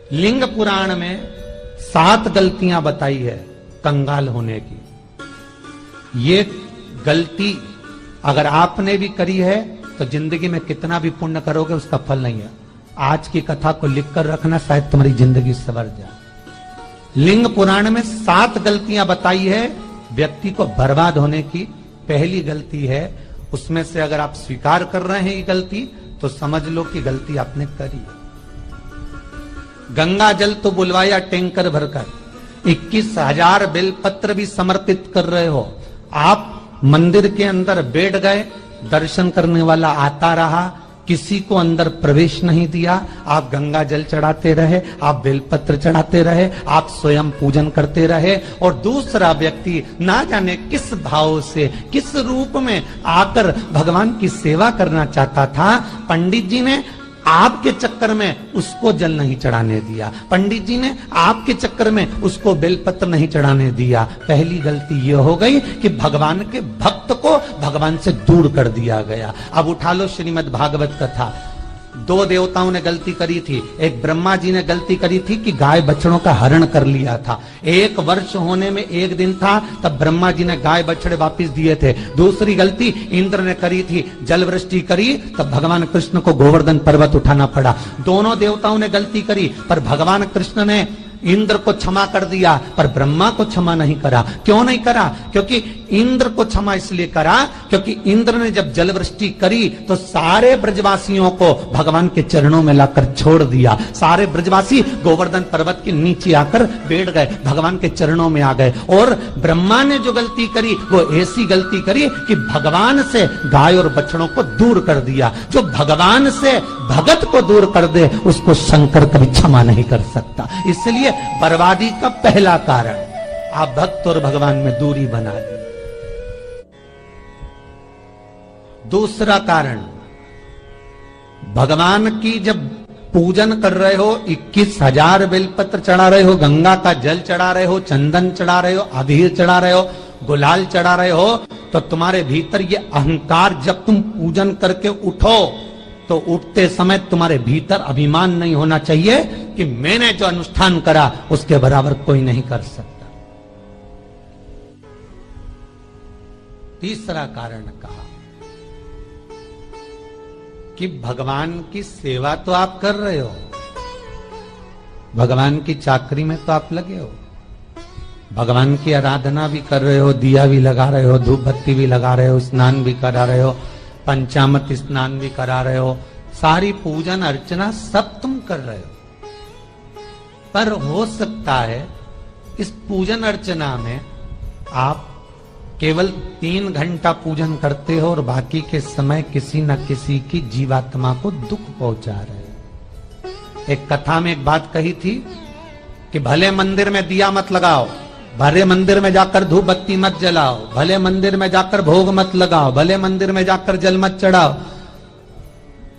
लिंग पुराण में 7 गलतियां बताई है कंगाल होने की। ये गलती अगर आपने भी करी है तो जिंदगी में कितना भी पुण्य करोगे उसका फल नहीं है। आज की कथा को लिखकर रखना, शायद तुम्हारी जिंदगी संवर जाए। लिंग पुराण में 7 गलतियां बताई है व्यक्ति को बर्बाद होने की। पहली गलती है, उसमें से अगर आप स्वीकार कर रहे हैं ये गलती तो समझ लो कि गलती आपने करी है। गंगा जल तो बुलवाया टैंकर भरकर, 21,000 बेलपत्र भी समर्पित कर रहे हो। आप मंदिर के अंदर बैठ गए, दर्शन करने वाला आता रहा, किसी को अंदर प्रवेश नहीं दिया। आप गंगा जल चढ़ाते रहे, आप बेलपत्र चढ़ाते रहे, आप स्वयं पूजन करते रहे, और दूसरा व्यक्ति ना जाने किस भाव से, किस रूप में आकर भगवान की सेवा करना चाहता था। पंडित जी ने आपके चक्कर में उसको जल नहीं चढ़ाने दिया, पंडित जी ने आपके चक्कर में उसको बेलपत्र नहीं चढ़ाने दिया। पहली गलती यह हो गई कि भगवान के भक्त को भगवान से दूर कर दिया गया। अब उठा लो श्रीमद् भागवत कथा। 2 देवताओं ने गलती करी थी। एक ब्रह्मा जी ने गलती करी थी कि गाय बछड़ों का हरण कर लिया था। 1 वर्ष होने में 1 दिन था, तब ब्रह्मा जी ने गाय बछड़े वापस दिए थे। दूसरी गलती इंद्र ने करी थी, जल वृष्टि करी, तब भगवान कृष्ण को गोवर्धन पर्वत उठाना पड़ा। दोनों देवताओं ने गलती करी, पर भगवान कृष्ण ने इंद्र को क्षमा कर दिया, पर ब्रह्मा को क्षमा नहीं करा। क्यों नहीं करा? क्योंकि इंद्र को क्षमा इसलिए करा क्योंकि इंद्र ने जब जलवृष्टि करी तो सारे ब्रजवासियों को भगवान के चरणों में लाकर छोड़ दिया। सारे ब्रजवासी गोवर्धन पर्वत के नीचे आकर बैठ गए, भगवान के चरणों में आ गए। और ब्रह्मा ने जो गलती करी वो ऐसी गलती करी कि भगवान से गाय और बछड़ों को दूर कर दिया। जो भगवान से भगत को दूर कर दे उसको शंकर कभी क्षमा नहीं कर सकता। इसलिए बर्बादी का पहला कारण आप भक्त और भगवान में दूरी बना ली। दूसरा कारण, भगवान की जब पूजन कर रहे हो, 21,000 बेलपत्र चढ़ा रहे हो, गंगा का जल चढ़ा रहे हो, चंदन चढ़ा रहे हो, अबीर चढ़ा रहे हो, गुलाल चढ़ा रहे हो, तो तुम्हारे भीतर ये अहंकार, जब तुम पूजन करके उठो तो उठते समय तुम्हारे भीतर अभिमान नहीं होना चाहिए कि मैंने जो अनुष्ठान करा उसके बराबर कोई नहीं कर सकता। तीसरा कारण कहा कि भगवान की सेवा तो आप कर रहे हो, भगवान की चाकरी में तो आप लगे हो, भगवान की आराधना भी कर रहे हो, दिया भी लगा रहे हो, धूप बत्ती भी लगा रहे हो, स्नान भी करा रहे हो, पंचामृत स्नान भी करा रहे हो, सारी पूजन अर्चना सब तुम कर रहे हो। पर हो सकता है इस पूजन अर्चना में आप केवल 3 घंटा पूजन करते हो और बाकी के समय किसी न किसी की जीवात्मा को दुख पहुंचा रहे हो। एक कथा में एक बात कही थी कि भले मंदिर में दिया मत लगाओ, भले मंदिर में जाकर धूप बत्ती मत जलाओ, भले मंदिर में जाकर भोग मत लगाओ, भले मंदिर में जाकर जल मत चढ़ाओ,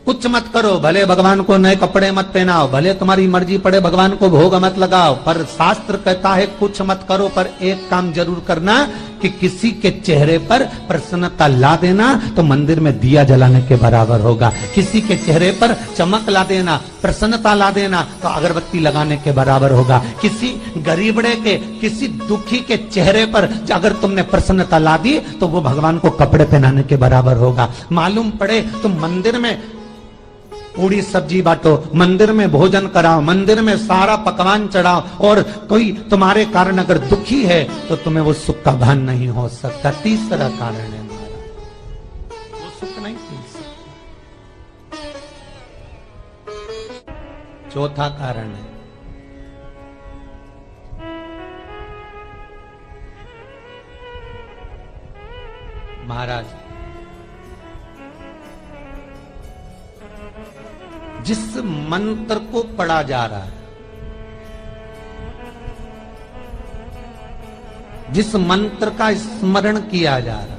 कुछ मत करो, भले भगवान को नए कपड़े मत पहनाओ, भले तुम्हारी मर्जी पड़े भगवान को भोग मत लगाओ, पर शास्त्र कहता है कुछ मत करो, पर एक काम जरूर करना कि किसी के चेहरे पर प्रसन्नता ला देना तो मंदिर में दिया जलाने के बराबर होगा। किसी के चेहरे पर चमक ला देना, प्रसन्नता ला देना तो अगरबत्ती लगाने के बराबर होगा। किसी गरीबड़े के, किसी दुखी के चेहरे पर अगर तुमने प्रसन्नता ला दी तो वो भगवान को कपड़े पहनाने के बराबर होगा। मालूम पड़े तुम मंदिर में पूरी सब्जी बांटो, मंदिर में भोजन कराओ, मंदिर में सारा पकवान चढ़ाओ, और कोई तुम्हारे कारण अगर दुखी है तो तुम्हें वो सुख का भान नहीं हो सकता। तीसरा कारण है हमारा, वो सुख नहीं पी सकता। चौथा कारण है महाराज, जिस मंत्र को पढ़ा जा रहा है, जिस मंत्र का स्मरण किया जा रहा है,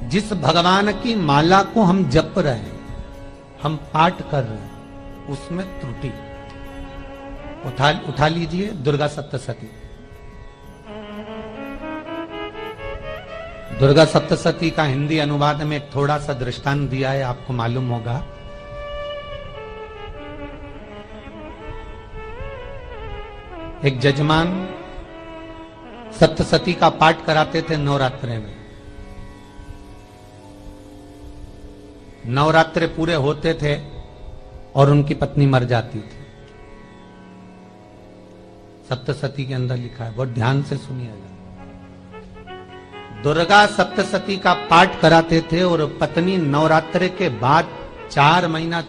जिस भगवान की माला को हम जप रहे हैं, हम पाठ कर रहे हैं, उसमें त्रुटि। उठा लीजिए दुर्गा सप्तशती। दुर्गा सप्तशती का हिंदी अनुवाद में एक थोड़ा सा दृष्टांत दिया है, आपको मालूम होगा। एक जजमान सप्तशती का पाठ कराते थे नवरात्रे में। नवरात्रे पूरे होते थे और उनकी पत्नी मर जाती थी। सप्तशती के अंदर लिखा है, बहुत ध्यान से सुनिएगा। दुर्गा सप्तशती का पाठ कराते थे और पत्नी नवरात्रे के बाद 4 महीना